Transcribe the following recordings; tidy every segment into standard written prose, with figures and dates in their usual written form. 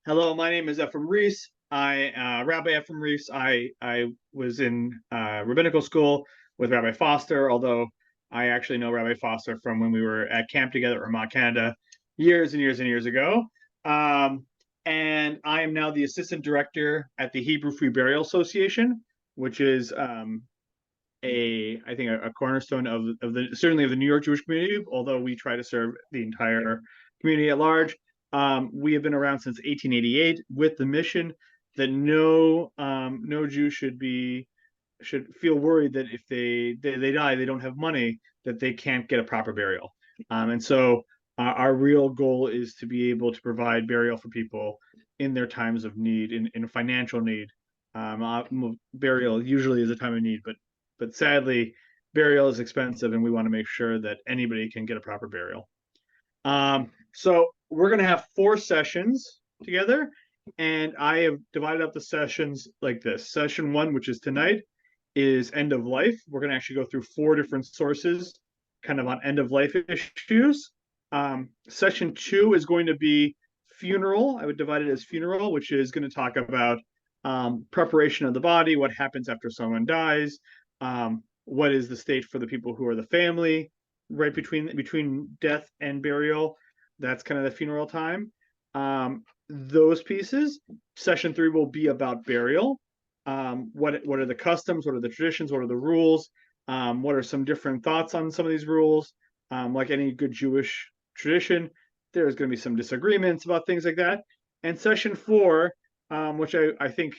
Hello, my name is Efrem Reis. Rabbi Efrem Reis. I was in rabbinical school with Rabbi Foster, although I actually know Rabbi Foster from when we were at camp together in Vermont, Canada, years and years and years ago. Um, and I am now the assistant director at the Hebrew Free Burial Association, which is I think a cornerstone of the certainly of the New York Jewish community, although we try to serve the entire community at large. We have been around since 1888 with the mission that no Jew should feel worried that if they die, they don't have money, that they can't get a proper burial. And so our real goal is to be able to provide burial for people in their times of need, in financial need. Burial usually is a time of need, but sadly, burial is expensive, and we want to make sure that anybody can get a proper burial. So we're going to have 4 sessions together, and I have divided up the sessions like this. Session 1, which is tonight, is end of life. We're going to actually go through 4 different sources kind of on end of life issues. Session 2 is going to be funeral. I would divide it as funeral, which is going to talk about preparation of the body, what happens after someone dies, what is the state for the people who are the family, right between death and burial. That's kind of the funeral time. Those pieces. Session 3 will be about burial. What are the customs? What are the traditions? What are the rules? What are some different thoughts on some of these rules? Like any good Jewish tradition, there's going to be some disagreements about things like that. And session 4, which I think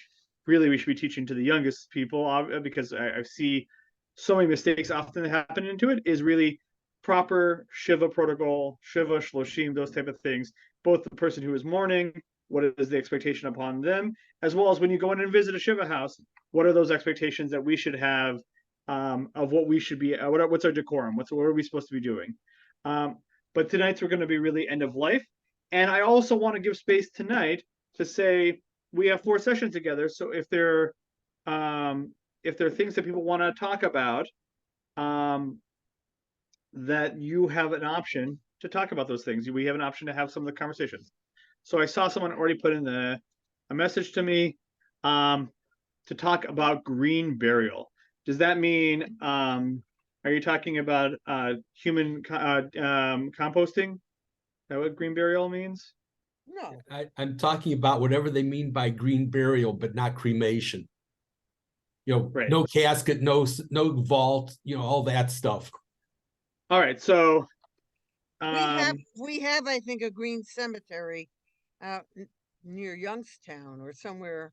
really we should be teaching to the youngest people, because I see so many mistakes often happen into it, is really proper Shiva protocol, Shiva, Shloshim, those type of things. Both the person who is mourning, what is the expectation upon them, as well as when you go in and visit a Shiva house, what are those expectations that we should have, of what we should be, what's our decorum, what are we supposed to be doing. But tonight's we're going to be really end of life. And I also want to give space tonight to say we have 4 sessions together. So if there are things that people want to talk about, that you have an option to talk about those things. We have an option to have some of the conversations. So I saw someone already put in a message to me to talk about green burial. Does that mean, are you talking about human composting? Is that what green burial means? No. I'm talking about whatever they mean by green burial, but not cremation. Right. No casket, no vault, all that stuff. All right, so we have I think a green cemetery out near Youngstown or somewhere.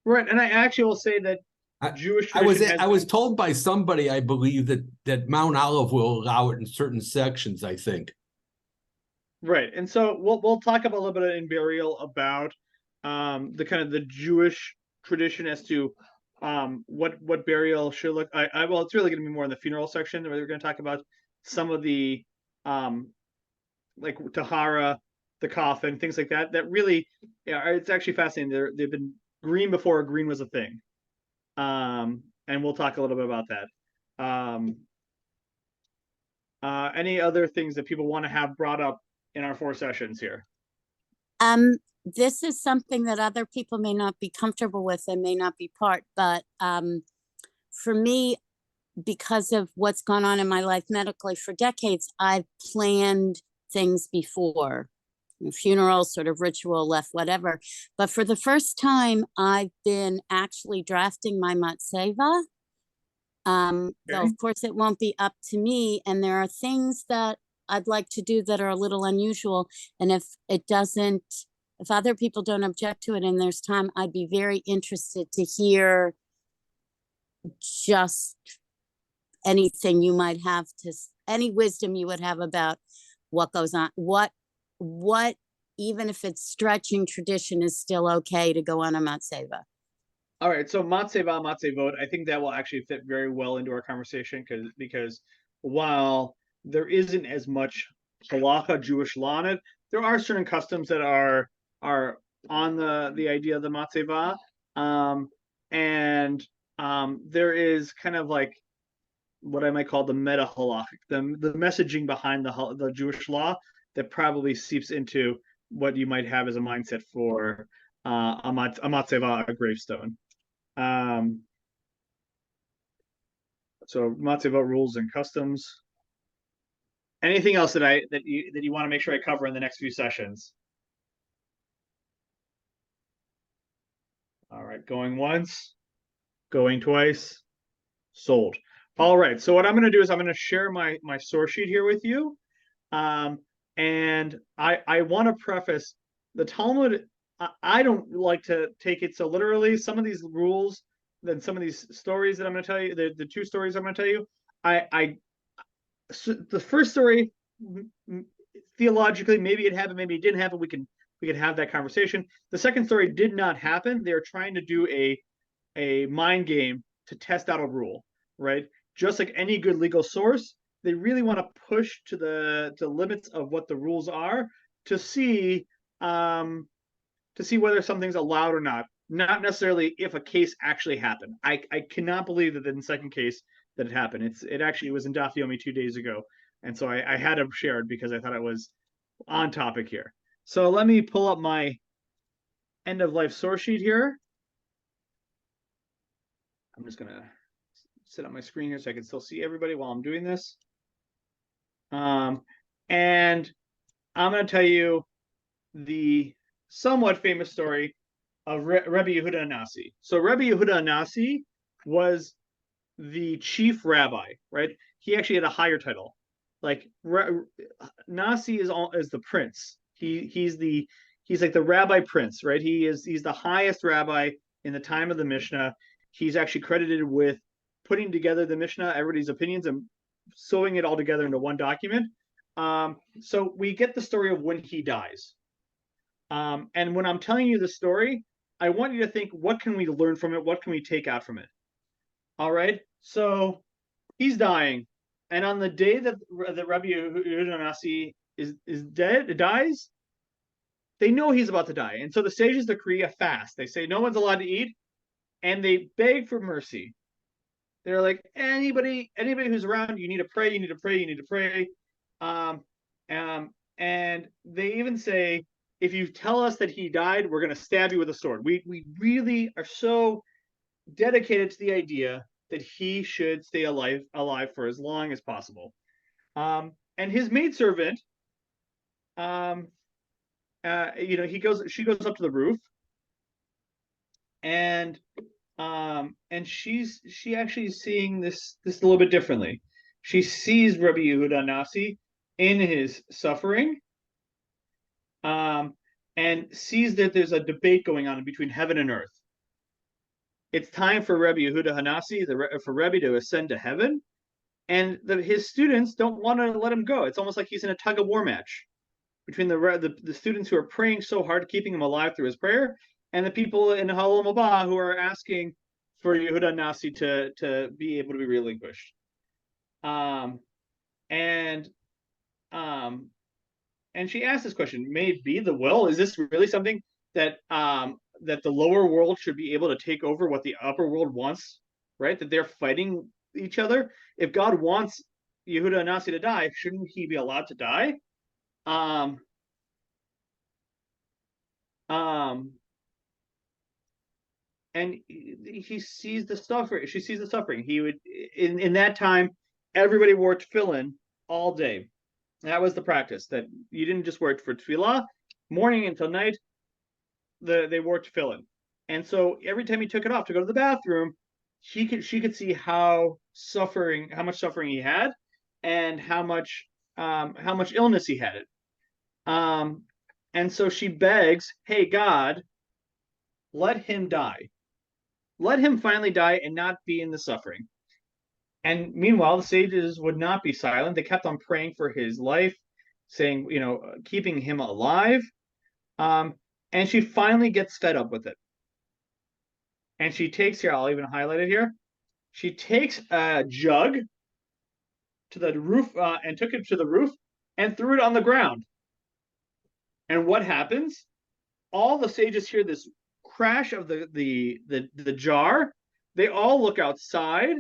Right, and I actually will say that Jewish tradition I was told by somebody, I believe, that Mount Olive will allow it in certain sections, I think. Right, and so we'll talk about a little bit in burial about the kind of the Jewish tradition as to what burial should look. Well, it's really going to be more in the funeral section where we're going to talk about some of the like tahara, the coffin, things like that. That really, it's actually fascinating. They've been green before green was a thing, and we'll talk a little bit about that. Any other things that people want to have brought up in our 4 sessions here? This is something that other people may not be comfortable with and may not be part, but for me, because of what's gone on in my life medically for decades, I've planned things before, funerals, sort of ritual, left, whatever. But for the first time, I've been actually drafting my matzeva. Though of course it won't be up to me, and there are things that I'd like to do that are a little unusual, and if other people don't object to it and there's time, I'd be very interested to hear just anything you might have, any wisdom you would have about what goes on, what even if it's stretching tradition is still okay to go on a matzeva. All right, so matzeva, matzevot, I think that will actually fit very well into our conversation because while there isn't as much halacha, Jewish law in it, there are certain customs that are on the idea of the matzeva, and there is kind of like what I might call the meta halachic, the messaging behind the Jewish law that probably seeps into what you might have as a mindset for a matzeva, a gravestone. So matzeva rules and customs. Anything else that you want to make sure I cover in the next few sessions? All right, going once, going twice, sold. All right, so what I'm going to do is I'm going to share my source sheet here with you. And I want to preface the Talmud. I don't like to take it so literally. Some of these rules, then some of these stories that I'm going to tell you, the two stories I'm going to tell you, so the first story, theologically, maybe it happened, maybe it didn't happen. We could have that conversation. The second story did not happen. They're trying to do a mind game to test out a rule, right? Just like any good legal source, they really want to push to the limits of what the rules are to see whether something's allowed or not. Not necessarily if a case actually happened. I cannot believe that in the second case that it happened. It actually was in Daf Yomi 2 days ago, and so I had to share it because I thought it was on topic here. So let me pull up my end of life source sheet here. I'm just gonna sit on my screen here so I can still see everybody while I'm doing this. And I'm going to tell you the somewhat famous story of Rabbi Yehuda Anasi. So Rabbi Yehuda Anasi was the chief rabbi, right? He actually had a higher title. Like Nasi is the prince. He's like the rabbi prince, right? He's the highest rabbi in the time of the Mishnah. He's actually credited with putting together the Mishnah, everybody's opinions, and sewing it all together into one document. So we get the story of when he dies. And when I'm telling you the story, I want you to think, what can we learn from it? What can we take out from it? All right. So he's dying. And on the day that Rabbi Yehuda Nasi dies, they know he's about to die. And so the sages decree a fast. They say no one's allowed to eat, and they beg for mercy. They're like, anybody who's around, you need to pray, you need to pray, you need to pray. And they even say, if you tell us that he died, we're going to stab you with a sword. We really are so dedicated to the idea that he should stay alive for as long as possible. And his maidservant, she goes up to the roof, and she actually is seeing this a little bit differently. She sees Rabbi Yehuda Nasi in his suffering, and sees that there's a debate going on between heaven and earth. It's time for Rabbi Yehuda Hanasi, for Rabbi to ascend to heaven, and his students don't want to let him go. It's almost like he's in a tug of war match between the students who are praying so hard, keeping him alive through his prayer, and the people in Halom Haba who are asking for Yehuda Nasi to be able to be relinquished. And she asked this question: may it be the will? Is this really something that that the lower world should be able to take over what the upper world wants? Right? That they're fighting each other. If God wants Yehuda Nasi to die, shouldn't he be allowed to die? And he sees the suffering. She sees the suffering. He would in that time, everybody wore tefillin all day. That was the practice. That you didn't just wear it for tefillah, morning until night. They wore tefillin, and so every time he took it off to go to the bathroom, she could see how much suffering he had, and how much illness he had. And so she begs, "Hey God, let him die. Let him finally die and not be in the suffering." And meanwhile, the sages would not be silent. They kept on praying for his life, saying, keeping him alive. And she finally gets fed up with it. And she takes here, I'll even highlight it here. She takes a jug to the roof and took it to the roof and threw it on the ground. And what happens? All the sages hear this crash of the jar. They all look outside,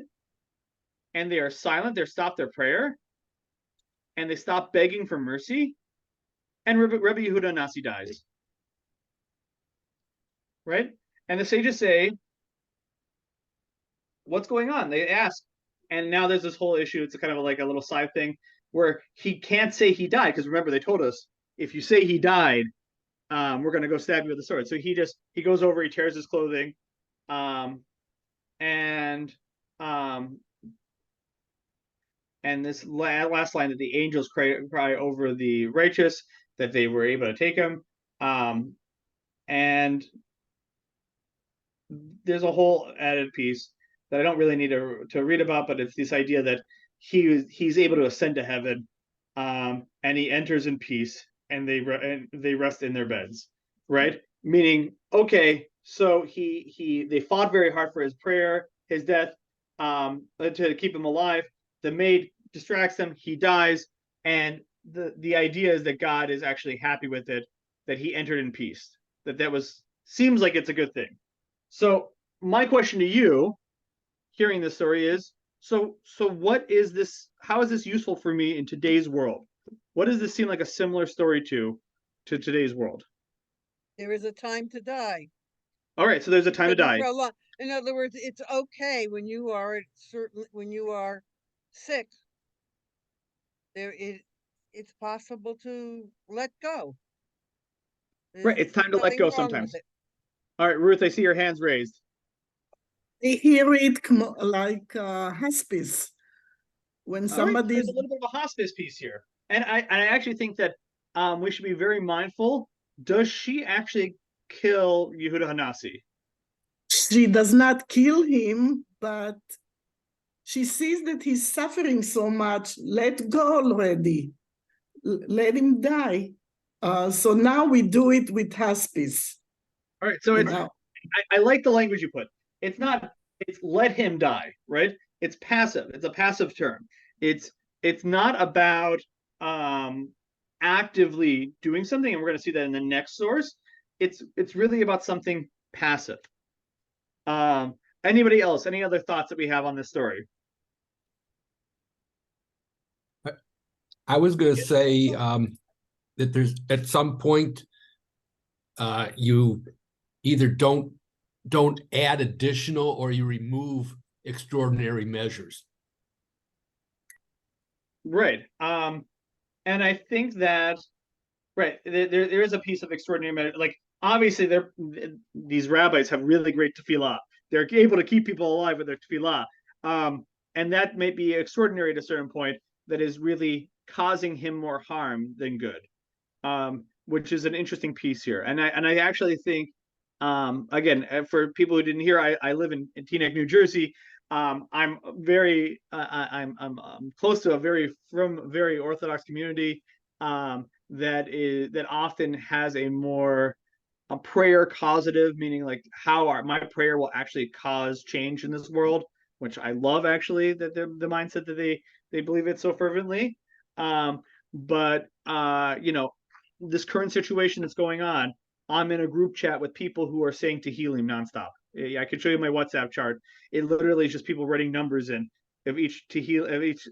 and they are silent. They stop their prayer, and they stop begging for mercy. and Rabbi Yehuda Nasi dies. Right? And the sages say, what's going on? They ask. And now there's this whole issue. It's kind of like a little side thing where he can't say he died. Because remember, they told us, if you say he died, we're going to go stab you with a sword. So he goes over, he tears his clothing. And this last line that the angels cry over the righteous, that they were able to take him. And there's a whole added piece that I don't really need to read about, but it's this idea that he's able to ascend to heaven, and he enters in peace, and they rest in their beds, right? Meaning, okay, so they fought very hard for his prayer, his death, to keep him alive. The maid distracts him, he dies, and the idea is that God is actually happy with it, that he entered in peace. Seems like it's a good thing. So my question to you, hearing this story, is so what is this? How is this useful for me in today's world? What does this seem like a similar story to today's world? There is a time to die. All right, so there's a time to die. In other words, it's okay when you are sick. It's possible to let go. Right, it's time to let go sometimes. All right, Ruth, I see your hands raised. I hear it like hospice. When somebody there's a little bit of a hospice piece here, and I actually think that we should be very mindful. Does she actually kill Yehuda Hanasi? She does not kill him, but she sees that he's suffering so much. Let go already. Let him die. So now we do it with hospice. All right, so I like the language you put. It's let him die, right? It's passive. It's a passive term. It's not about actively doing something, and we're going to see that in the next source. It's really about something passive. Anybody else? Any other thoughts that we have on this story? I was going to say that there's at some point you either don't add additional or you remove extraordinary measures. Right. And I think that there is a piece of extraordinary measure. Like obviously these rabbis have really great tefillah. They're able to keep people alive with their tefillah. And that may be extraordinary at a certain point, that is really causing him more harm than good. Which is an interesting piece here. And I actually think, again, for people who didn't hear, I live in Teaneck, New Jersey. I'm close to a very Orthodox community that often has a prayer causative, meaning like how my prayer will actually cause change in this world, which I love actually, that the mindset that they believe it so fervently. But this current situation that's going on, I'm in a group chat with people who are saying Tehillim nonstop. I can show you my WhatsApp chart. It literally is just people writing numbers in of each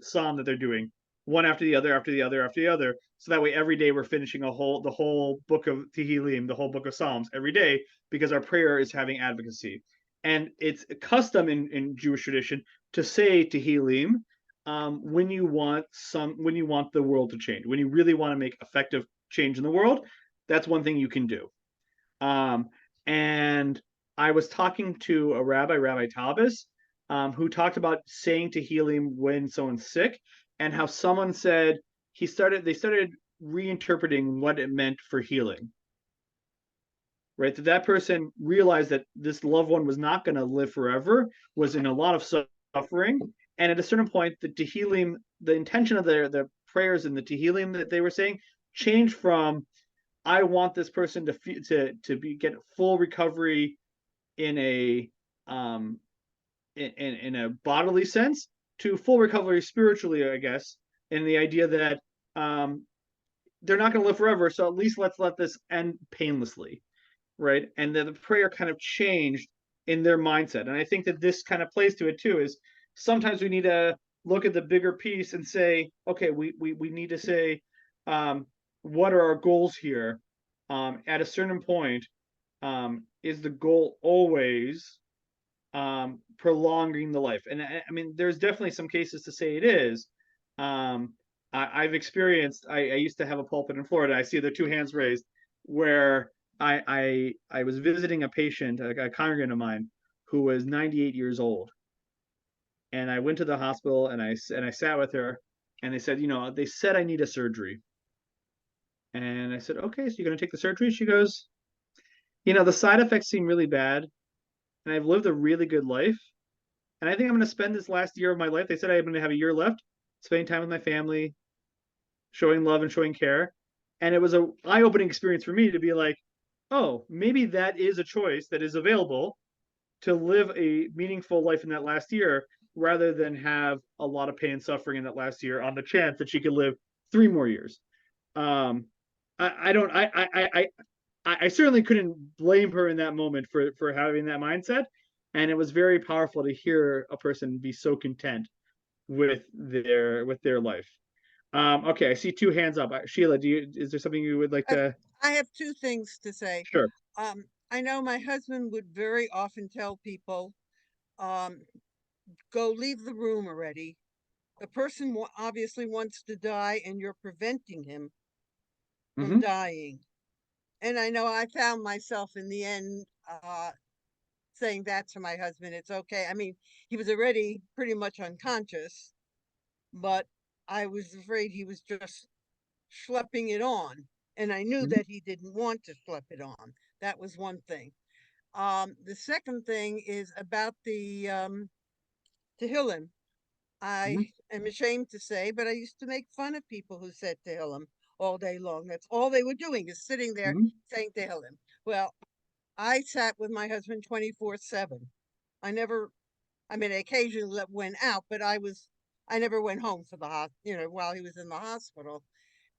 psalm that they're doing, one after the other, after the other, after the other. So that way, every day we're finishing the whole book of Tehillim, the whole book of Psalms every day, because our prayer is having advocacy. And it's a custom in Jewish tradition to say Tehillim when you want the world to change, when you really want to make effective change in the world. That's one thing you can do. And I was talking to a Rabbi Talbis, who talked about saying Tehillim when someone's sick, and how someone said they started reinterpreting what it meant for healing. Right, that person realized that this loved one was not going to live forever, was in a lot of suffering, and at a certain point, the Tehillim, the intention of the prayers in the Tehillim that they were saying, changed from, I want this person to get full recovery in a bodily sense, to full recovery spiritually, I guess, in the idea that they're not going to live forever, so at least let's let this end painlessly, right? And the prayer kind of changed in their mindset. And I think that this kind of plays to it too, is sometimes we need to look at the bigger piece and say, okay, we need to say, what are our goals here? At a certain point, is the goal always prolonging the life? And I mean, there's definitely some cases to say it is. I've experienced. I used to have a pulpit in Florida. I see the two hands raised, where I was visiting a patient, a congregant of mine, who was 98 years old, and I went to the hospital and I sat with her, and they said, they said I need a surgery, and I said, okay, so you're gonna take the surgery? She goes, the side effects seem really bad, and I've lived a really good life, and I think I'm gonna spend this last year of my life. They said I'm gonna have a year left, spending time with my family, showing love and showing care. And it was a eye-opening experience for me to be like, oh, maybe that is a choice that is available, to live a meaningful life in that last year, rather than have a lot of pain and suffering in that last year on the chance that she could live 3 more years. I don't I certainly couldn't blame her in that moment for having that mindset, and it was very powerful to hear a person be so content with their life. Okay, I see two hands up. Sheila, is there something you would like to? I have two things to say. Sure. I know my husband would very often tell people, go leave the room already. The person obviously wants to die, and you're preventing him from dying. And I know I found myself in the end saying that to my husband. It's okay. I mean, he was already pretty much unconscious, but I was afraid he was just schlepping it on. And I knew that he didn't want to schlep it on. That was one thing. The second thing is about the Tehillim. I am ashamed to say, but I used to make fun of people who said Tehillim all day long. That's all they were doing, is sitting there saying Tehillim. Well, I sat with my husband 24/7. I never, I mean, I occasionally went out, but I never went home for the while he was in the hospital.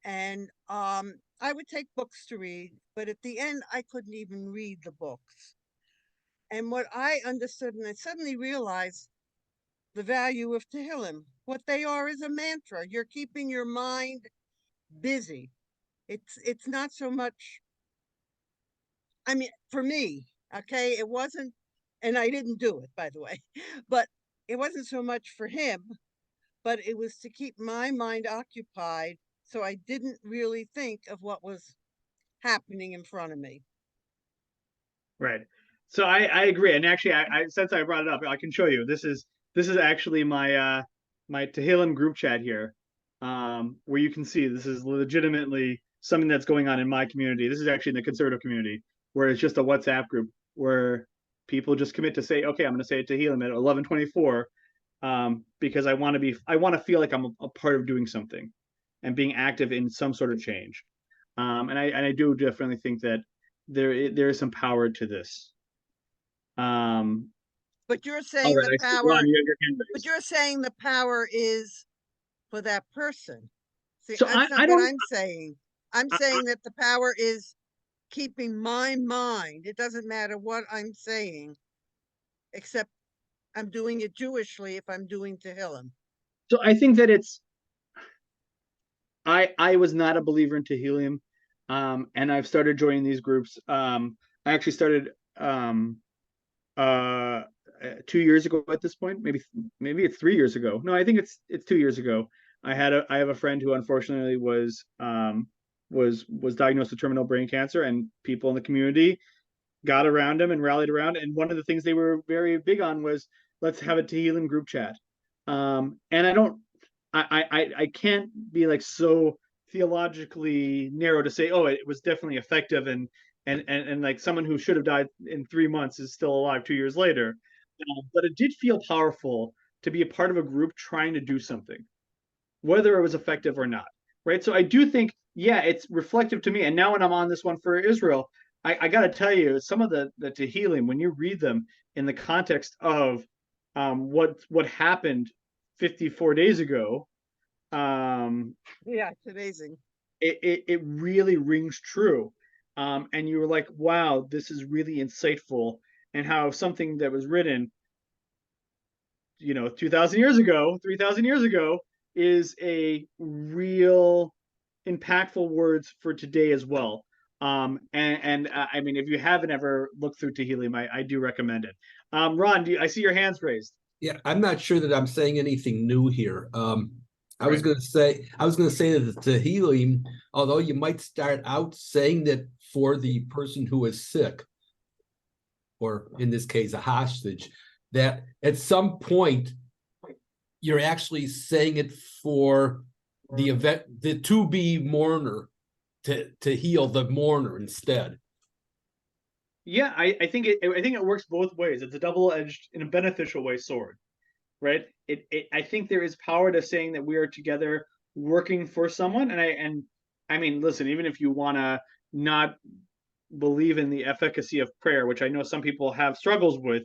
And I would take books to read, but at the end, I couldn't even read the books. And what I understood, and I suddenly realized the value of Tehillim. What they are is a mantra. You're keeping your mind busy. It's not so much. I mean, for me, okay, it wasn't, and I didn't do it, by the way, but it wasn't so much for him, but it was to keep my mind occupied, so I didn't really think of what was happening in front of me. Right. So I agree, and actually, I since I brought it up, I can show you. This is actually my Tehillim group chat here, where you can see this is legitimately something that's going on in my community. This is actually in the conservative community, where it's just a WhatsApp group where people just commit to say, okay, I'm going to say Tehillim at 11:24, because I want to feel like I'm a part of doing something, and being active in some sort of change. And I do definitely think that there is some power to this. But you're All saying right, the power. Ron, you have your hand But raised. you're saying the power is for that person. See, So that's not I what don't. I'm saying. I'm saying that the power is keeping my mind. It doesn't matter what I'm saying, except I'm doing it Jewishly if I'm doing Tehillim. So I think that it's. I was not a believer in Tehillim, and I've started joining these groups. I actually started uh 2 years ago at this point. Maybe it's 3 years ago. No, I think it's 2 years ago. I have a friend who unfortunately was diagnosed with terminal brain cancer, and people in the community got around him and rallied around. And one of the things they were very big on was, let's have a Tehillim group chat. And I don't, I can't be like so theologically narrow to say, oh, it was definitely effective, and like someone who should have died in 3 months is still alive 2 years later. But it did feel powerful to be a part of a group trying to do something, whether it was effective or not. Right. So I do think, yeah, it's reflective to me. And now when I'm on this one for Israel, I got to tell you, some of the Tehillim, when you read them in the context of what happened 54 days ago, Yeah, it's amazing. it really rings true. And you were like, wow, this is really insightful. And how something that was written, 2,000 years ago, 3,000 years ago, is a real impactful words for today as well. I mean, if you haven't ever looked through Tehillim, I do recommend it. Ron, I see your hands raised. Yeah, I'm not sure that I'm saying anything new here. I was Right. going to say that the Tehillim, although you might start out saying that for the person who is sick, or in this case, a hostage, that at some point you're actually saying it for the event, the to-be mourner, to heal the mourner instead. Yeah, I think it works both ways. It's a double-edged, in a beneficial way, sword, right? I think there is power to saying that we are together working for someone, and I mean, listen, even if you want to not believe in the efficacy of prayer, which I know some people have struggles with,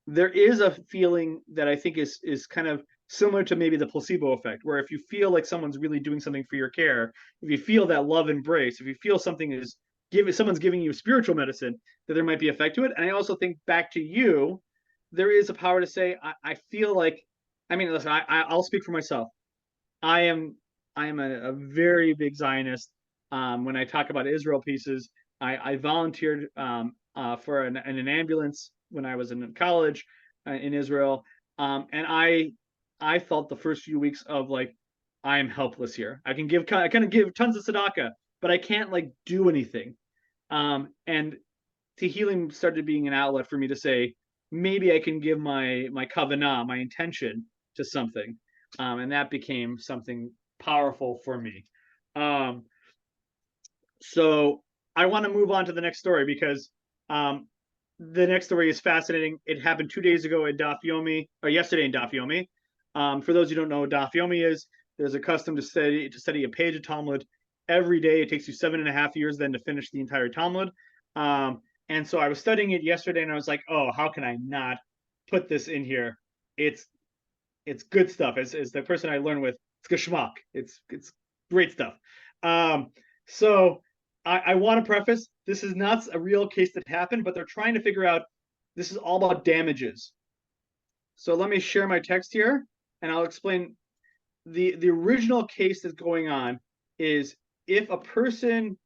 there is a feeling that I think is kind of similar to maybe the placebo effect, where if you feel like someone's really doing something for your care, if you feel that love embrace, if you feel something is someone's giving you spiritual medicine, that there might be effect to it. And I also think back to you, there is a power to say, I feel like, I mean, listen, I'll speak for myself. I am a very big Zionist. When I talk about Israel pieces, I volunteered for an ambulance when I was in college in Israel, and I felt the first few weeks of like, I am helpless here. I kind of give tons of tzedakah, but I can't like do anything. And Tehillim started being an outlet for me to say, maybe I can give my kavanah, my intention, to something, and that became something powerful for me. So I want to move on to the next story because the next story is fascinating. It happened 2 days ago at Daf Yomi, or yesterday in Daf Yomi. For those who don't know what Daf Yomi is, there's a custom to study a page of Talmud every day. It takes you 7.5 years then to finish the entire Talmud. And so I was studying it yesterday, and I was like, oh, how can I not put this in here? It's good stuff. As the person I learn with, it's geschmack. It's great stuff. So I want to preface, this is not a real case that happened, but they're trying to figure out, this is all about damages. So let me share my text here, and I'll explain. The original case that's going on is if a person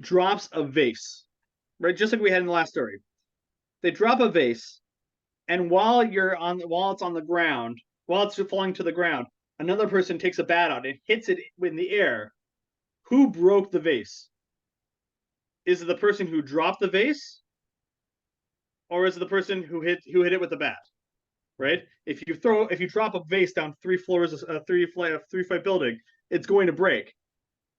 drops a vase, right? Just like we had in the last story. They drop a vase, and while it's on the ground, while it's falling to the ground, another person takes a bat out and hits it in the air. Who broke the vase? Is it the person who dropped the vase, or is it the person who hit it with the bat? Right? If you drop a vase down 3 floors, a 3-flight building, it's going to break.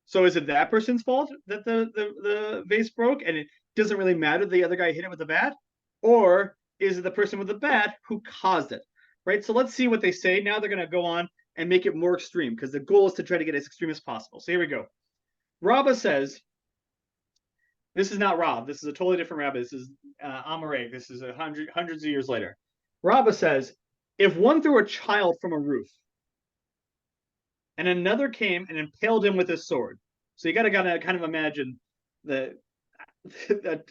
So is it that person's fault that the vase broke, and it doesn't really matter the other guy hit it with a bat, or is it the person with the bat who caused it? Right? So let's see what they say. Now they're going to go on and make it more extreme, because the goal is to try to get as extreme as possible. So here we go. Rabbi says, this is not Rab. This is a totally different Rabbi. This is Amarei. This is hundreds of years later. Rabbi says, if one threw a child from a roof and another came and impaled him with his sword. So you got to kind of imagine that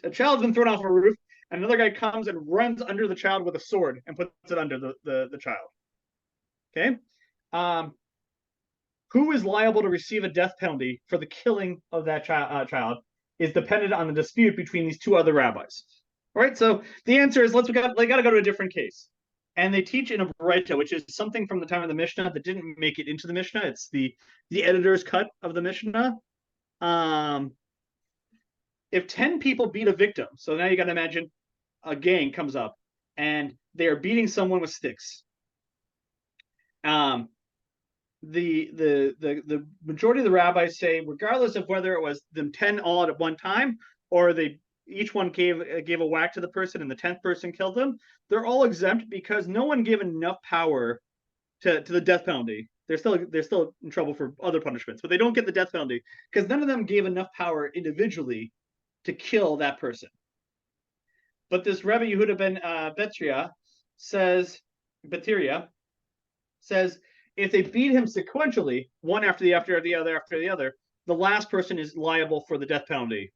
a child's been thrown off a roof, and another guy comes and runs under the child with a sword and puts it under the child. Okay? Who is liable to receive a death penalty for the killing of that child is dependent on the dispute between these two other rabbis. All right, so the answer is they got to go to a different case. And they teach in a Baraita, which is something from the time of the Mishnah that didn't make it into the Mishnah. It's the editor's cut of the Mishnah. If 10 people beat a victim, so now you got to imagine a gang comes up and they are beating someone with sticks. The majority of the rabbis say, regardless of whether it was them 10 all at one time, or each one gave a whack to the person and the 10th person killed them, they're all exempt because no one gave enough power to the death penalty. They're still in trouble for other punishments, but they don't get the death penalty because none of them gave enough power individually to kill that person. But this Rabbi Yehuda ben Betria says, if they beat him sequentially, one after the other, the last person is liable for the death penalty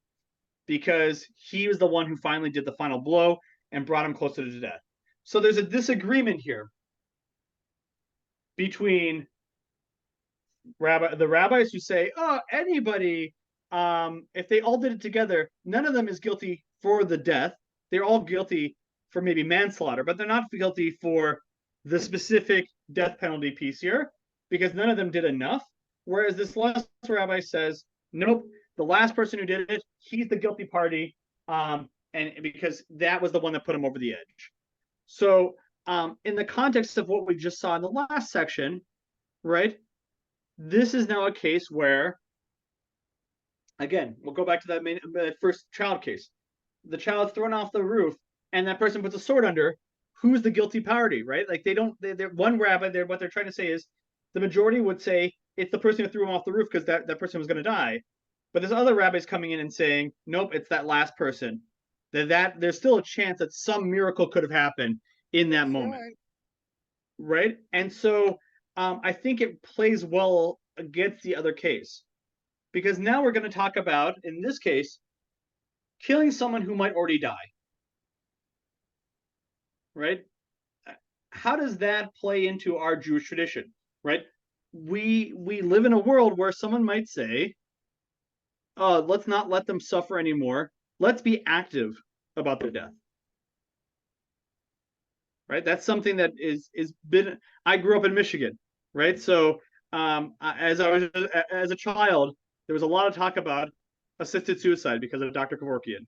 because he was the one who finally did the final blow and brought him closer to death. So there's a disagreement here between the rabbis who say, oh, anybody, if they all did it together, none of them is guilty for the death. They're all guilty for maybe manslaughter, but they're not guilty for the specific death penalty piece here because none of them did enough. Whereas this last rabbi says, nope, the last person who did it, he's the guilty party, and because that was the one that put him over the edge. So, in the context of what we just saw in the last section, right? This is now a case where, again, we'll go back to that first child case. The child's thrown off the roof, and that person puts a sword under. Who's the guilty party, right? Like they're one rabbi. What they're trying to say is, the majority would say it's the person who threw him off the roof because that person was going to die. But there's other rabbis coming in and saying, nope, it's that last person. That there's still a chance that some miracle could have happened in that moment, right? And so I think it plays well against the other case, because now we're going to talk about, in this case, killing someone who might already die, right? How does that play into our Jewish tradition, right? We live in a world where someone might say, oh, let's not let them suffer anymore. Let's be active about their death. Right? That's something that is been. I grew up in Michigan, right? So as a child, there was a lot of talk about assisted suicide because of Dr. Kevorkian,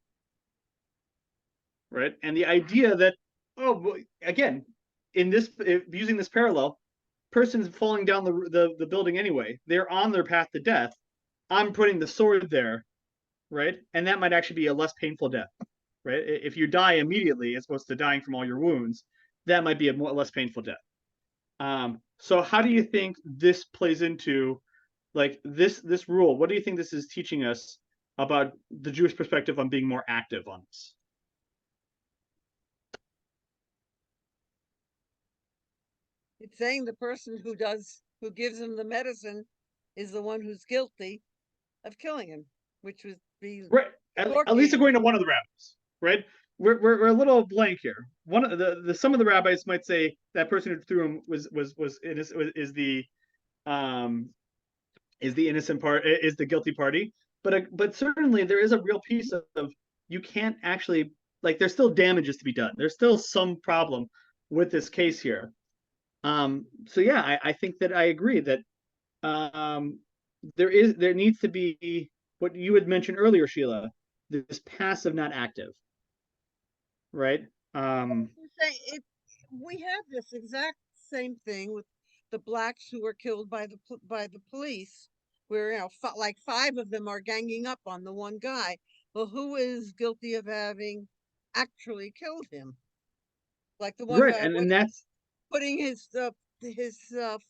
right? And the idea that, oh, again, using this parallel, person's falling down the building anyway. They're on their path to death. I'm putting the sword there, right? And that might actually be a less painful death, right? If you die immediately as opposed to dying from all your wounds, that might be a less painful death. So how do you think this plays into like this rule? What do you think this is teaching us about the Jewish perspective on being more active on this? It's saying the person who gives him the medicine is the one who's guilty of killing him, which would be right. At least according to one of the rabbis, right? We're a little blank here. One of the some of the rabbis might say that person who threw him is the innocent part, is the guilty party. But certainly there is a real piece of you can't actually, like, there's still damages to be done. There's still some problem with this case here. So yeah, I think that I agree that there needs to be what you had mentioned earlier, Sheila, this passive, not active, right? We have this exact same thing with the blacks who were killed by the police, where like 5 of them are ganging up on the one guy. Well, who is guilty of having actually killed him? Like the one right, guy and that's putting his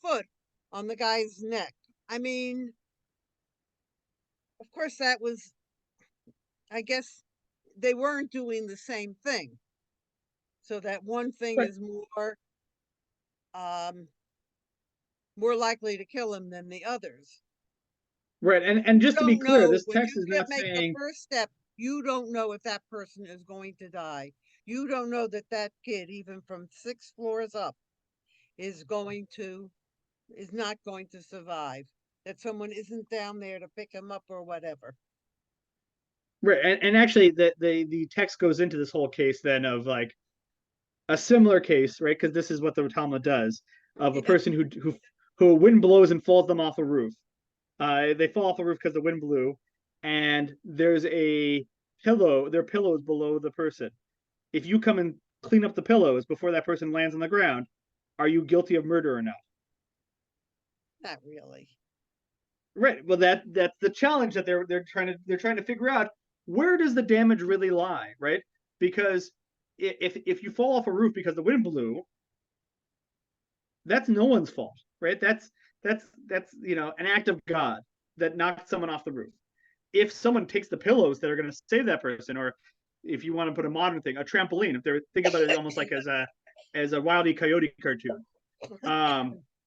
foot on the guy's neck. I mean, of course, that was, I guess, they weren't doing the same thing. So that one thing right. is more likely to kill him than the others. Right, and just to be clear, this text is not make saying the first step. You don't know if that person is going to die. You don't know that kid, even from 6 floors up, is not going to survive. That someone isn't down there to pick him up or whatever. right, and actually the text goes into this whole case then of like a similar case, right? Because this is what the Talmud does, of a person who wind blows and falls them off a roof. They fall off the roof because the wind blew, and there's a pillow. There are pillows below the person. If you come and clean up the pillows before that person lands on the ground, are you guilty of murder or not? Not really. Right. Well, that's the challenge that they're trying to figure out. Where does the damage really lie, right? Because if you fall off a roof because the wind blew, that's no one's fault, right? That's an act of God that knocked someone off the roof. If someone takes the pillows that are going to save that person, or if you want to put a modern thing, a trampoline, if they're thinking about it almost like as a Wile E. Coyote cartoon,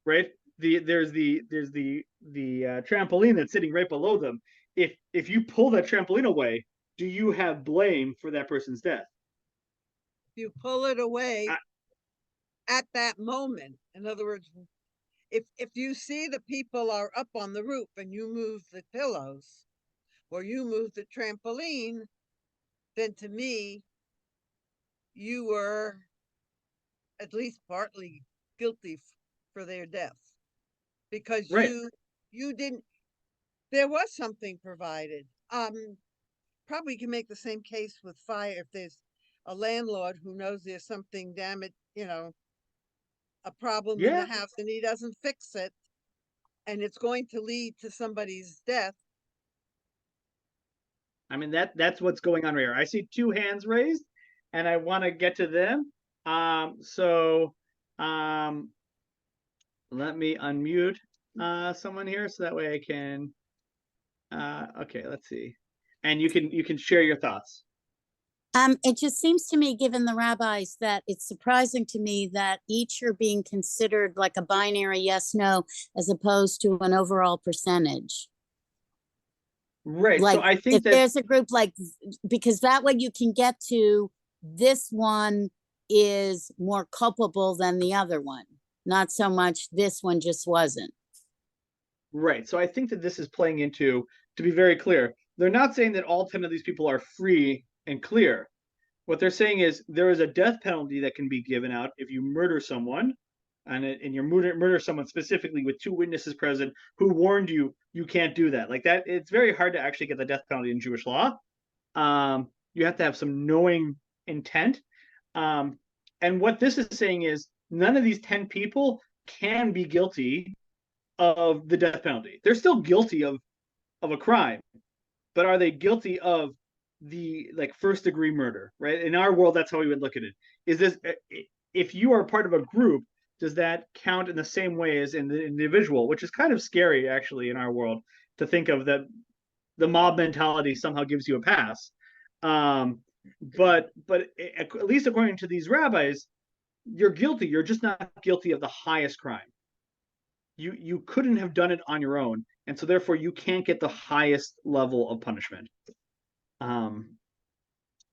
right? There's the trampoline that's sitting right below them. If you pull that trampoline away, do you have blame for that person's death? If you pull it away at that moment, in other words, if you see the people are up on the roof and you move the pillows or you move the trampoline, then to me, you were at least partly guilty for their death because Right. you didn't, there was something provided. Probably can make the same case with fire if there's a landlord who knows there's something damage, a problem in the Yeah. house and he doesn't fix it and it's going to lead to somebody's death. I mean, that's what's going on right here. I see two hands raised, and I want to get to them. So let me unmute someone here so that way I can. Okay, let's see, and you can share your thoughts. It just seems to me, given the rabbis, that it's surprising to me that each are being considered like a binary yes, no, as opposed to an overall percentage. Right. Like So I think if that there's a group like, because that way you can get to this one is more culpable than the other one. Not so much this one just wasn't. right. So I think that this is playing into, to be very clear, they're not saying that all 10 of these people are free and clear. What they're saying is there is a death penalty that can be given out if you murder someone, and you murder someone specifically with two witnesses present who warned you can't do that. Like that, it's very hard to actually get the death penalty in Jewish law. You have to have some knowing intent. And what this is saying is none of these 10 people can be guilty of the death penalty. They're still guilty of a crime, but are they guilty of the like first degree murder? Right? In our world, that's how we would look at it. Is this, if you are part of a group, does that count in the same way as in the individual? Which is kind of scary, actually, in our world to think of that the mob mentality somehow gives you a pass. But at least according to these rabbis, you're guilty. You're just not guilty of the highest crime. You couldn't have done it on your own, and so therefore you can't get the highest level of punishment. Ron,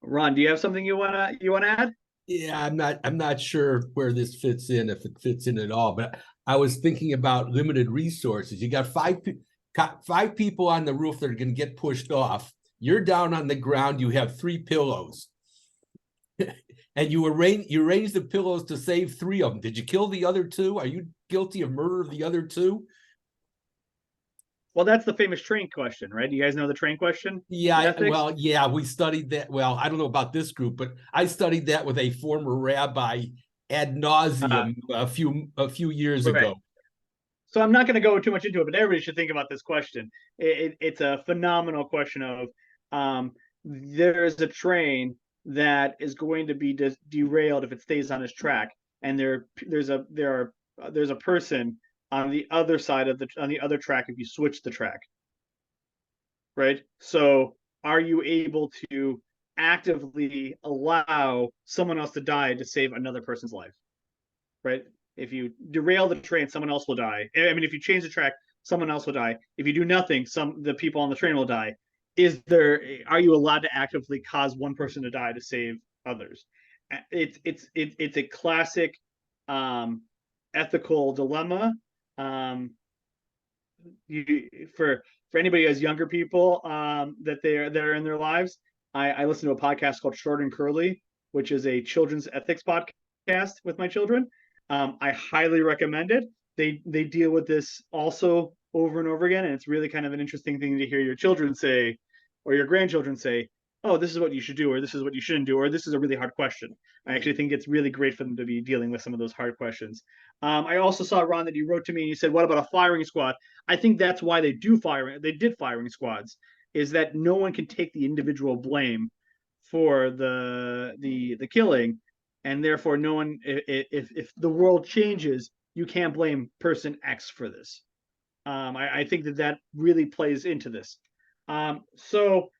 do you have something you wanna add? Yeah, I'm not sure where this fits in, if it fits in at all, but I was thinking about limited resources. You got five people on the roof that are going to get pushed off. You're down on the ground, you have 3 pillows. And you arrange the pillows to save 3 of them. Did you kill the other 2? Are you guilty of murder of the other 2? Well, that's the famous train question, right? You guys know the train question? Yeah, well, yeah, we studied that. Well, I don't know about this group, but I studied that with a former rabbi ad nauseum a few years right. ago. So I'm not going to go too much into it, but everybody should think about this question. It's a phenomenal question of there's a train that is going to be derailed if it stays on its track, and there's a person on the other side of on the other track if you switch the track. Right? So are you able to actively allow someone else to die to save another person's life? Right? If you derail the train, someone else will die. I mean, if you change the track, someone else will die. If you do nothing, the people on the train will die. Are you allowed to actively cause one person to die to save others? It's a classic ethical dilemma. For anybody who has younger people that are in their lives, I listen to a podcast called Short and Curly, which is a children's ethics podcast with my children. I highly recommend it. They deal with this also over and over again, and it's really kind of an interesting thing to hear your children say, or your grandchildren say, "Oh, this is what you should do," or "This is what you shouldn't do," or "This is a really hard question." I actually think it's really great for them to be dealing with some of those hard questions. I also saw, Ron, that you wrote to me and you said, "What about a firing squad?" I think that's why they did firing squads, is that no one can take the individual blame for the killing, and therefore no one, if the world changes, you can't blame person X for this. I think that really plays into this. So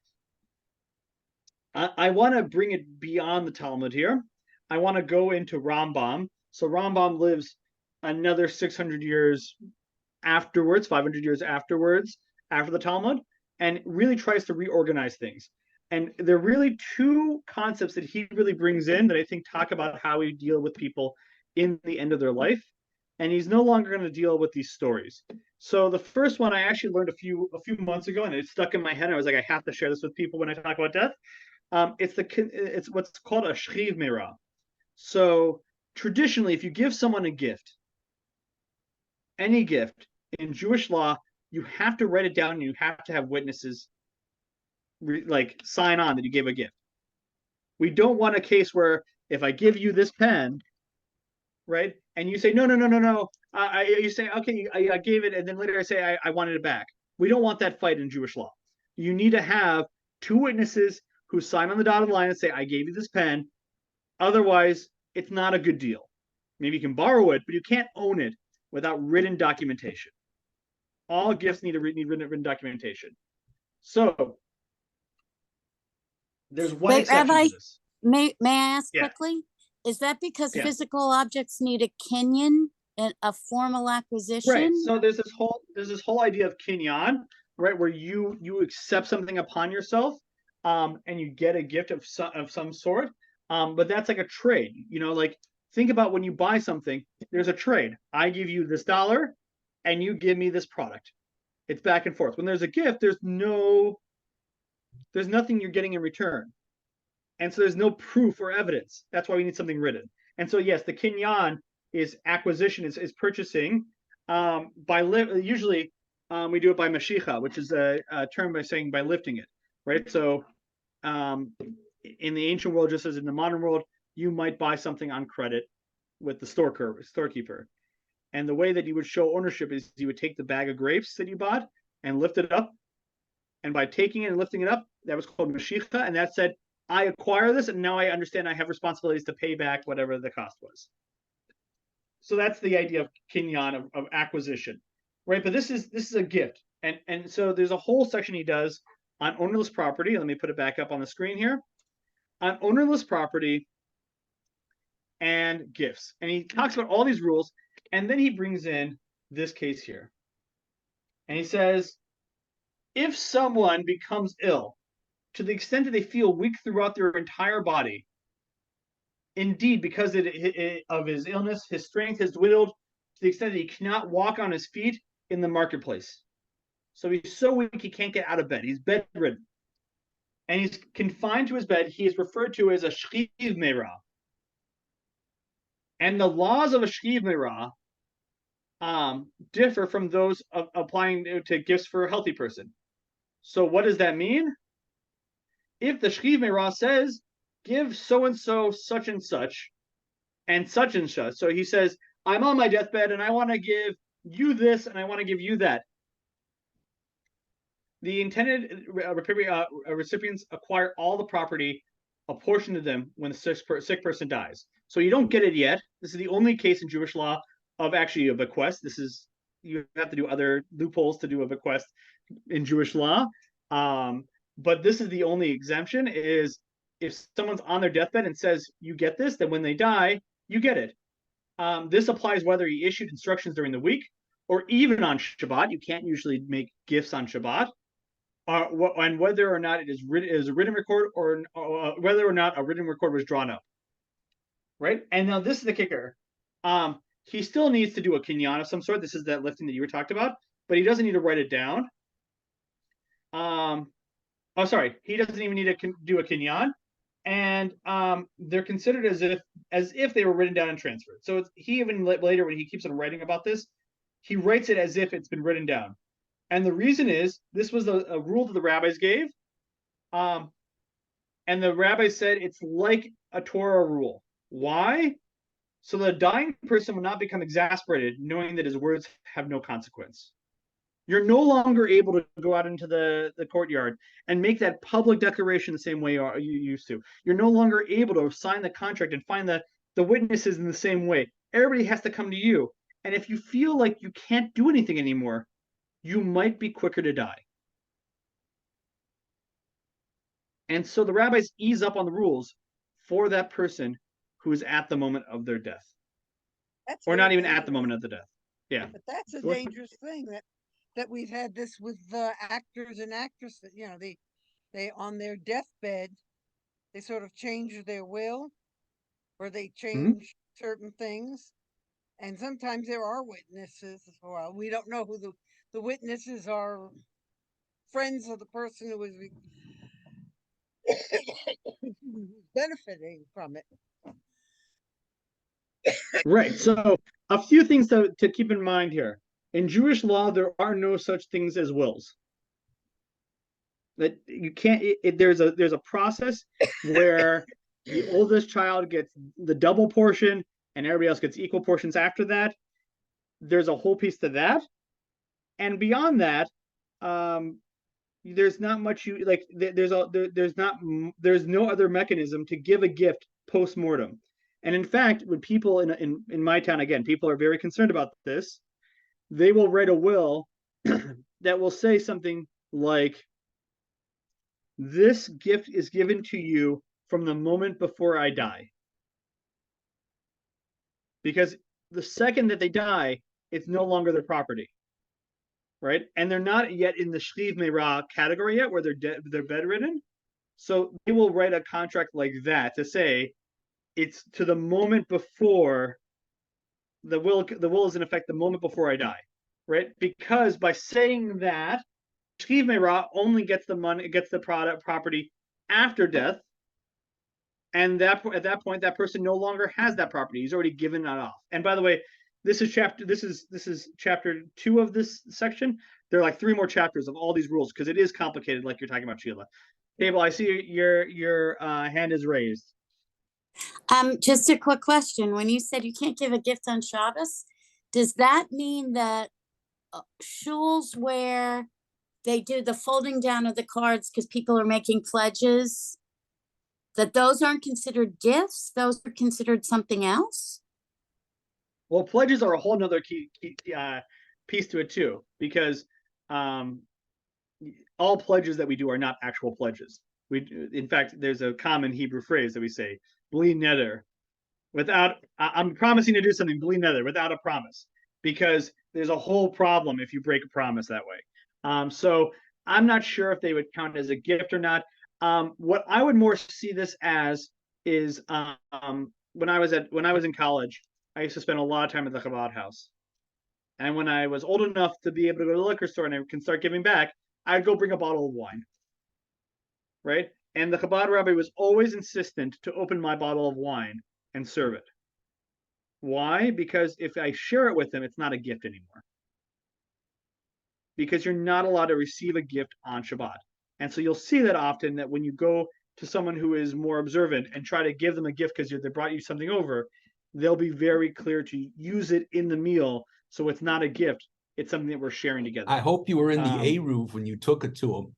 I want to bring it beyond the Talmud here. I want to go into Rambam. So Rambam lives another 600 years afterwards, 500 years afterwards, after the Talmud, and really tries to reorganize things. And there are really 2 concepts that he really brings in that I think talk about how we deal with people in the end of their life. and he's no longer going to deal with these stories. So the first one I actually learned a few months ago, and it stuck in my head. I was like, I have to share this with people when I talk about death. It's what's called a shchiv meirah. So traditionally, if you give someone a gift, any gift in Jewish law, you have to write it down and you have to have witnesses like sign on that you gave a gift. We don't want a case where if I give you this pen, right, and you say no, you say okay, I gave it, and then later I say I wanted it back. We don't want that fight in Jewish law. You need to have two witnesses who sign on the dotted line and say I gave you this pen. Otherwise, it's not a good deal. Maybe you can borrow it, but you can't own it without written documentation. All gifts need written documentation. So there's one Wait, exception Rabbi, to this. may I ask Yeah. quickly? Is that because Yeah. physical objects need a kinyan, a formal acquisition? Right. So there's this whole idea of kinyan, right, where you accept something upon yourself, and you get a gift of some sort. But that's like a trade. Like think about when you buy something. There's a trade. I give you this dollar, and you give me this product. It's back and forth. When there's a gift, there's nothing you're getting in return. And so there's no proof or evidence. That's why we need something written. And so yes, the kinyan is acquisition, is purchasing. Usually we do it by mashicha, which is a term by saying by lifting it, right? So in the ancient world, just as in the modern world, you might buy something on credit with the storekeeper. And the way that you would show ownership is you would take the bag of grapes that you bought and lift it up. And by taking it and lifting it up, that was called mashicha, and that said, I acquire this, and now I understand I have responsibilities to pay back whatever the cost was. So that's the idea of kinyan, of acquisition, right? But this is a gift, and so there's a whole section he does on ownerless property. Let me put it back up on the screen here. On ownerless property and gifts, and he talks about all these rules, and then he brings in this case here, and he says, if someone becomes ill to the extent that they feel weak throughout their entire body, indeed, because of his illness, his strength has dwindled to the extent that he cannot walk on his feet in the marketplace. So he's so weak he can't get out of bed. He's bedridden. And he's confined to his bed. He is referred to as a shchiv meirah. And the laws of a shchiv meirah differ from those of applying to gifts for a healthy person. So what does that mean? If the shchiv meirah says, give so-and-so such and such, and such. So he says, I'm on my deathbed and I want to give you this and I want to give you that. The intended recipients acquire all the property apportioned to them when the sick person dies. So you don't get it yet. This is the only case in Jewish law of actually a bequest. You have to do other loopholes to do a bequest in Jewish law. But this is the only exemption, is if someone's on their deathbed and says, you get this, then when they die, you get it. This applies whether he issued instructions during the week or even on Shabbat. You can't usually make gifts on Shabbat. And whether or not it is a written record, or whether or not a written record was drawn up. Right? And now this is the kicker. He still needs to do a kinyan of some sort. This is that lifting that you were talked about, but he doesn't need to write it down. He doesn't even need to do a kinyan. And they're considered as if they were written down and transferred. So he even later, when he keeps on writing about this, he writes it as if it's been written down. And the reason is this was a rule that the rabbis gave, and the rabbis said it's like a Torah rule. Why? So the dying person will not become exasperated, knowing that his words have no consequence. You're no longer able to go out into the courtyard and make that public declaration the same way you used to. You're no longer able to sign the contract and find the witnesses in the same way. Everybody has to come to you. And if you feel like you can't do anything anymore, you might be quicker to die. And so the rabbis ease up on the rules for that person who is at the moment of their death. That's or very not even at dangerous. the moment of the death. Yeah. But that's a Go ahead. dangerous thing that we've had this with actors and actresses. They on their deathbed, they sort of change their will, or they change certain things. And sometimes there are witnesses. Well, we don't know who the witnesses are. Friends of the person who is benefiting from it. Right. So a few things to keep in mind here. In Jewish law, there are no such things as wills. That you can't. There's a process where the oldest child gets the double portion, and everybody else gets equal portions after that. There's a whole piece to that, and beyond that, there's not much you like. There's no other mechanism to give a gift post mortem. And in fact, when people in my town, again, people are very concerned about this. They will write a will that will say something like, "This gift is given to you from the moment before I die," because the second that they die, it's no longer their property, right? And they're not yet in the shliv meira category yet, where they're bedridden. So they will write a contract like that to say it's to the moment before the will. The will is in effect the moment before I die, right? Because by saying that, shliv meira only gets the money, gets the property after death, and that at that point, that person no longer has that property. He's already given that off. And by the way, this is chapter 2 of this section. There are like 3 more chapters of all these rules because it is complicated, like you're talking about, Sheila. Abel, I see your hand is raised. Just a quick question. When you said you can't give a gift on Shabbos, does that mean that shuls where they do the folding down of the cards because people are making pledges, that those aren't considered gifts? Those are considered something else? Well, pledges are a whole nother key piece to it too, because all pledges that we do are not actual pledges. In fact, there's a common Hebrew phrase that we say, "Bli neder," without. I'm promising to do something, bli neder, without a promise, because there's a whole problem if you break a promise that way. So I'm not sure if they would count as a gift or not. What I would more see this as is when I was in college, I used to spend a lot of time at the Chabad house. And when I was old enough to be able to go to the liquor store and I can start giving back, I'd go bring a bottle of wine. Right? And the Chabad rabbi was always insistent to open my bottle of wine and serve it. Why? Because if I share it with him, it's not a gift anymore. Because you're not allowed to receive a gift on Shabbat. And so you'll see that often, that when you go to someone who is more observant and try to give them a gift because they brought you something over, they'll be very clear to use it in the meal. So it's not a gift. It's something that we're sharing together. I hope you were in the Eruv when you took it to him.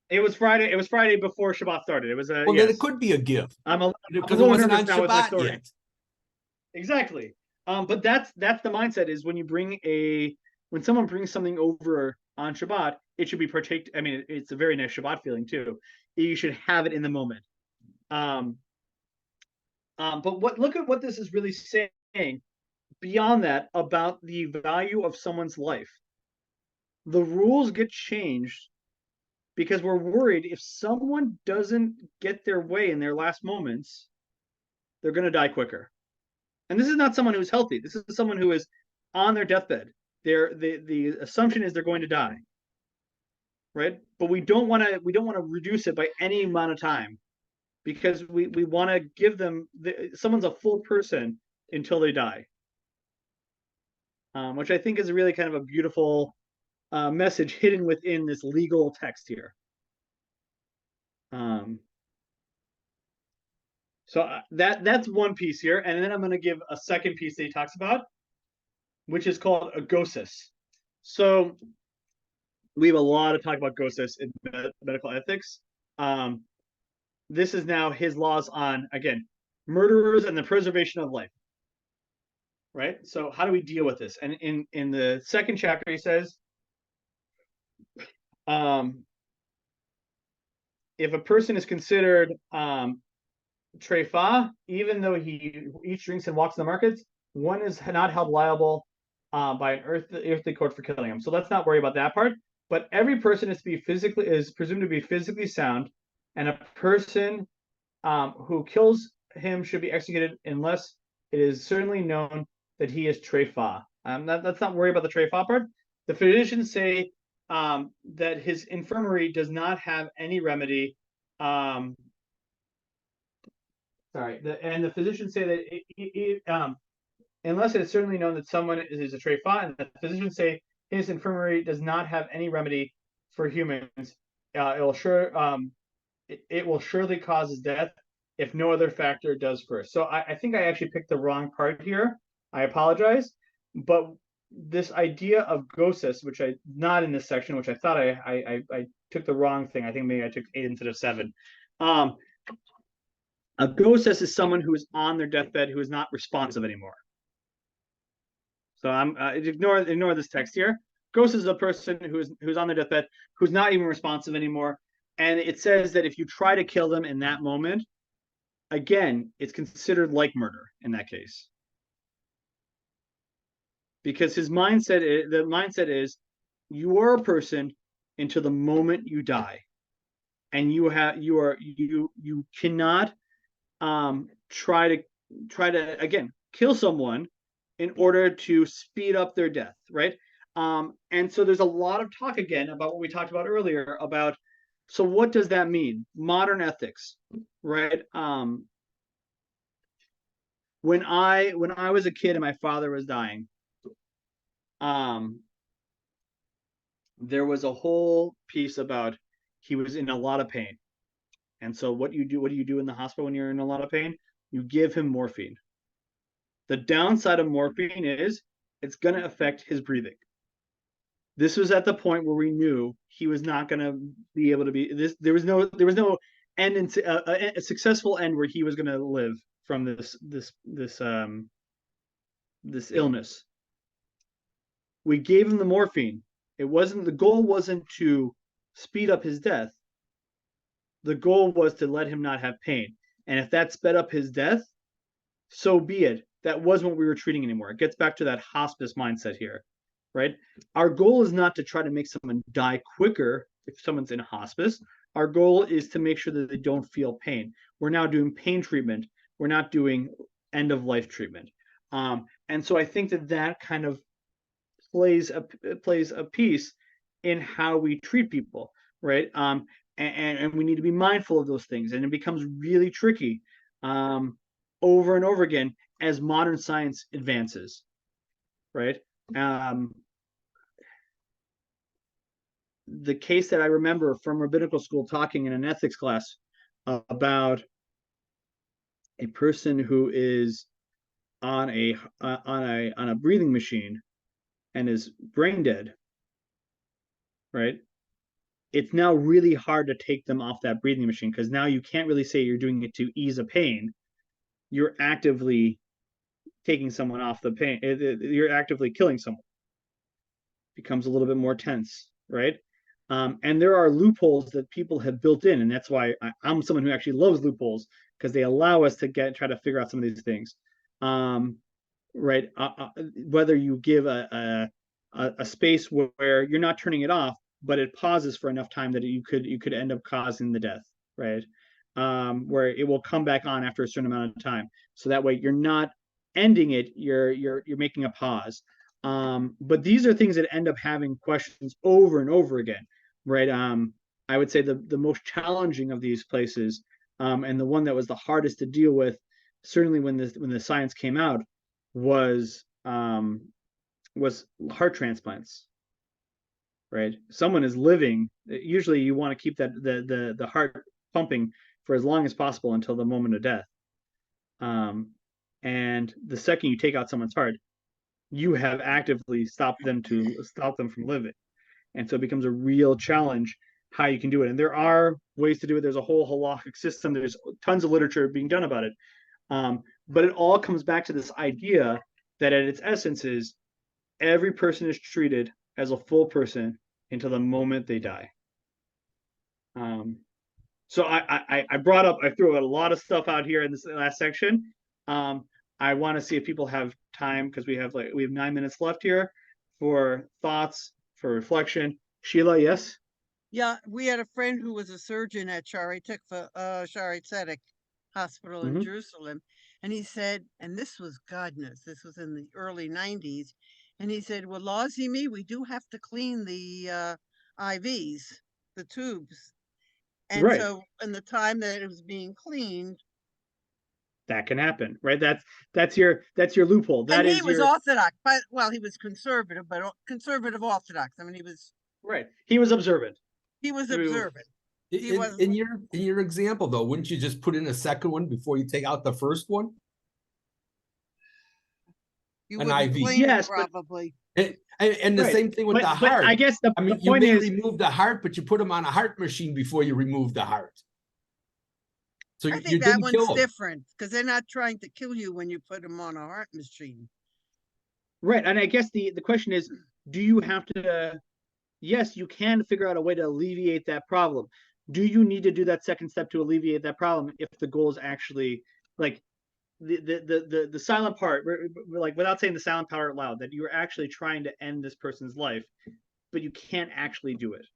It was Friday. It was Friday before Shabbat started. It was a Well, yes. then it could be a gift. Because it wasn't on Shabbat yet. Exactly. But that's the mindset, is when someone brings something over on Shabbat, it should be partake. I mean, it's a very nice Shabbat feeling too. You should have it in the moment. But look at what this is really saying beyond that about the value of someone's life. The rules get changed because we're worried if someone doesn't get their way in their last moments, they're going to die quicker. And this is not someone who's healthy. This is someone who is on their deathbed. The assumption is they're going to die, right? But we don't want to reduce it by any amount of time, because we want to give them someone's a full person until they die, which I think is really kind of a beautiful message hidden within this legal text here. So that's one piece here, and then I'm going to give a second piece that he talks about, which is called a gosis. So we have a lot of talk about gosis in medical ethics. This is now his laws on, again, murderers and the preservation of life. Right? So how do we deal with this? And in the second chapter, he says, if a person is considered treifa, even though he eats, drinks, and walks in the markets, one is not held liable by an earthly court for killing him. So let's not worry about that part. But every person is presumed to be physically sound, and a person who kills him should be executed unless it is certainly known that he is trefa. Let's not worry about the trefa part. The physicians say that his infirmary does not have any remedy. Sorry, and the physicians say that unless it is certainly known that someone is a trefa, and the physicians say his infirmary does not have any remedy for humans. It will surely cause his death if no other factor does first. So I think I actually picked the wrong part here. I apologize, but this idea of goses, which I not in this section, which I thought I took the wrong thing. I think maybe I took 8 instead of 7. A goses is someone who is on their deathbed who is not responsive anymore. So I'm ignore this text here. Goses is a person who's on their deathbed who's not even responsive anymore. And it says that if you try to kill them in that moment, again, it's considered like murder in that case. Because the mindset is you are a person until the moment you die. And you cannot try to again kill someone in order to speed up their death, right? And so there's a lot of talk again about what we talked about earlier about, so what does that mean? Modern ethics, right? When I was a kid and my father was dying, there was a whole piece about he was in a lot of pain. And so what do you do in the hospital when you're in a lot of pain? You give him morphine. The downside of morphine is it's going to affect his breathing. This was at the point where we knew he was not going to be able to be this. There was no end in a successful end where he was going to live from this illness. We gave him the morphine. The goal wasn't to speed up his death. The goal was to let him not have pain. And if that sped up his death, so be it. That wasn't what we were treating anymore. It gets back to that hospice mindset here, right? Our goal is not to try to make someone die quicker if someone's in hospice. Our goal is to make sure that they don't feel pain. We're now doing pain treatment. We're not doing end of life treatment. And so I think that kind of plays a piece in how we treat people, right? And we need to be mindful of those things. And it becomes really tricky over and over again as modern science advances, right? The case that I remember from rabbinical school talking in an ethics class about a person who is on a breathing machine and is brain dead, right? It's now really hard to take them off that breathing machine because now you can't really say you're doing it to ease a pain. You're actively taking someone off the pain. You're actively killing someone. Becomes a little bit more tense, right? And there are loopholes that people have built in, and that's why I'm someone who actually loves loopholes because they allow us to try to figure out some of these things, right? Whether you give a space where you're not turning it off, but it pauses for enough time that you could end up causing the death, right? Where it will come back on after a certain amount of time, so that way you're not ending it, you're making a pause. But these are things that end up having questions over and over again, right? I would say the most challenging of these places, and the one that was the hardest to deal with, certainly when the science came out, was heart transplants, right? Someone is living. Usually, you want to keep the heart pumping for as long as possible until the moment of death. And the second you take out someone's heart, you have actively stopped them from living. And so it becomes a real challenge how you can do it. And there are ways to do it. There's a whole halachic system. There's tons of literature being done about it. But it all comes back to this idea that at its essence is every person is treated as a full person until the moment they die. So I threw a lot of stuff out here in this last section. I want to see if people have time because we have 9 minutes left here for thoughts, for reflection. Sheila, yes? Yeah, we had a friend who was a surgeon at Shari Tzedek Hospital in Jerusalem, And he said, and this was, God knows, this was in the early 90s. And he said, well, lazy me, we do have to clean the IVs, the tubes. And Right. so in the time that it was being cleaned, that can happen, right? That's your loophole. That and he is was your Orthodox, but well, he was conservative, but conservative Orthodox. I mean, right. He was observant. he was He was- observant. He In, was in your example though, wouldn't you just put in a second one before you take out the first one? you an wouldn't IV. clean Yes, it but- probably. And the Right. same thing with the But heart. I guess the I mean, you point may is, remove the heart, but you put them on a heart machine before you remove the heart. So I you think that didn't one's kill them. different because they're not trying to kill you when you put them on a heart machine. right. And I guess the question is, do you have to, yes, you can figure out a way to alleviate that problem. Do you need to do that second step to alleviate that problem if the goal is actually like the silent part, like without saying the silent part out loud, that you're actually trying to end this person's life, but you can't actually do it,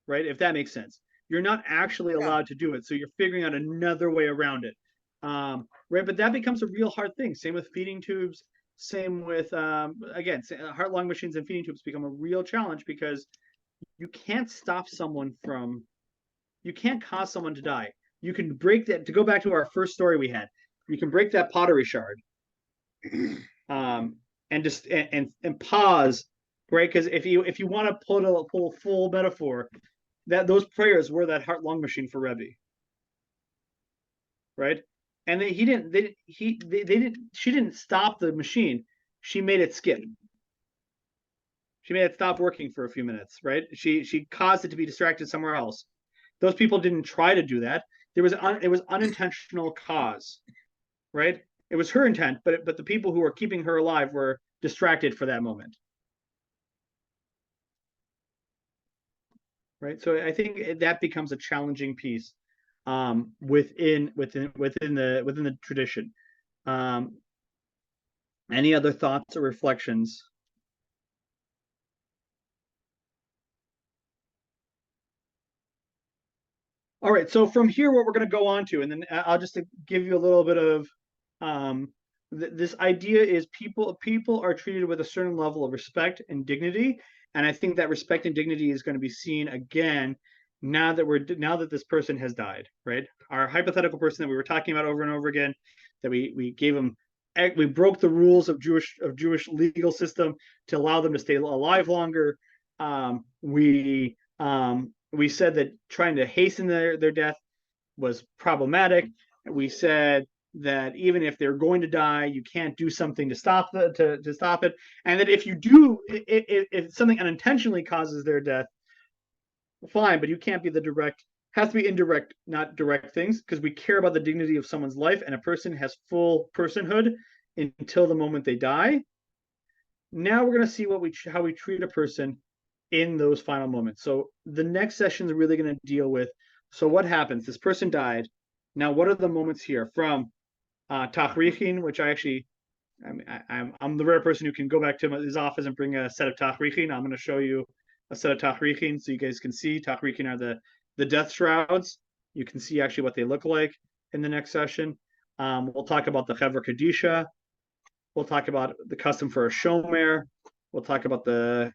right? If that makes sense. You're not actually Yeah. allowed to do it, so you're figuring out another way around it, right? But that becomes a real hard thing. Same with feeding tubes. Same with again, heart-lung machines and feeding tubes become a real challenge because you can't stop someone from, you can't cause someone to die. You can break that. To go back to our first story we had, you can break that pottery shard, and just and pause, right? Because if you want to pull full metaphor, that those prayers were that heart lung machine for Rebbe, right? And he didn't. They didn't. She didn't stop the machine. She made it skip. She made it stop working for a few minutes, right? She caused it to be distracted somewhere else. Those people didn't try to do that. It was unintentional cause, right? It was her intent, but the people who were keeping her alive were distracted for that moment, right? So I think that becomes a challenging piece within the tradition. Any other thoughts or reflections? All right, so from here, what we're going to go on to, and then I'll just give you a little bit of this idea is people are treated with a certain level of respect and dignity, and I think that respect and dignity is going to be seen again now that this person has died, right? Our hypothetical person that we were talking about over and over again, that we gave them, we broke the rules of Jewish legal system to allow them to stay alive longer. We said that trying to hasten their death was problematic. We said that even if they're going to die, you can't do something to stop stop it, and that if you do, if something unintentionally causes their death, fine, but you can't be the direct. Has to be indirect, not direct things, because we care about the dignity of someone's life, and a person has full personhood until the moment they die. Now we're going to see how we treat a person in those final moments. So the next session is really going to deal with, so what happens? This person died. Now, what are the moments here from Tachrichin, which I'm the rare person who can go back to his office and bring a set of Tachrichin. I'm going to show you a set of Tachrichin so you guys can see. Tachrichin are the death shrouds. You can see actually what they look like in the next session. We'll talk about the Chevra Kadisha. We'll talk about the custom for a shomer. We'll talk about the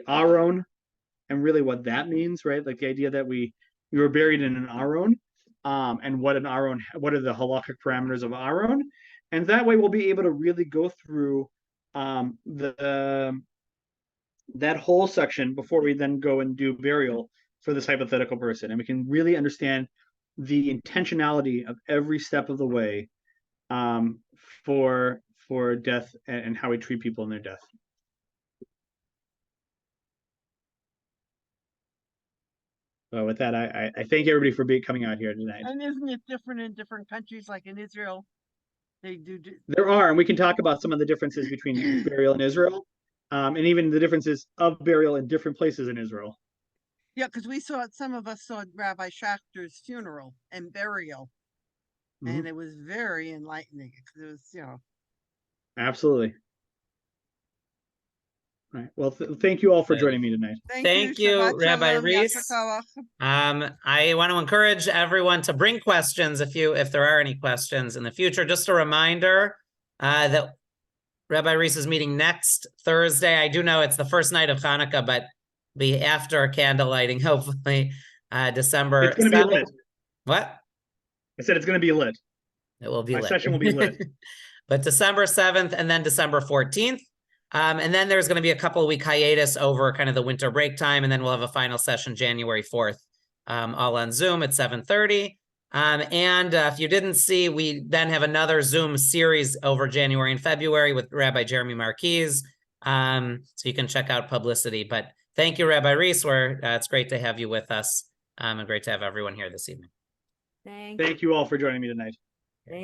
Aron and really what that means, right? Like the idea that we were buried in an Aron, and what an Aron, what are the halachic parameters of Aron, and that way we'll be able to really go through that whole section before we then go and do burial for this hypothetical person, and we can really understand the intentionality of every step of the way for death and how we treat people in their death. So with that, I thank everybody for coming out here tonight. And isn't it different in different countries? Like in Israel, they do. There are, and we can talk about some of the differences between burial in Israel, and even the differences of burial in different places in Israel. Yeah, because some of us saw Rabbi Schachter's funeral and burial, and it was very enlightening because it was, Absolutely. All right. Well, thank you all for Good. joining me tonight. Thank you, Shabbat Rabbi shalom, Yasher Reis. koach. I want to encourage everyone to bring questions if there are any questions in the future. Just a reminder that Rabbi Reis is meeting next Thursday. I do know it's the first night of Hanukkah, but be after candle lighting, hopefully, December It's going to be 7th. lit. What? I said it's going to be lit. It will be My lit. session will be lit. But December 7th and then December 14th. And then there's going to be a couple of week hiatus over kind of the winter break time. And then we'll have a final session January 4th, all on Zoom at 7:30. And if you didn't see, we then have another Zoom series over January and February with Rabbi Jeremy Marquise. So you can check out publicity. But thank you, Rabbi Reis. It's great to have you with us and great to have everyone here this evening. Thank you all for joining me tonight.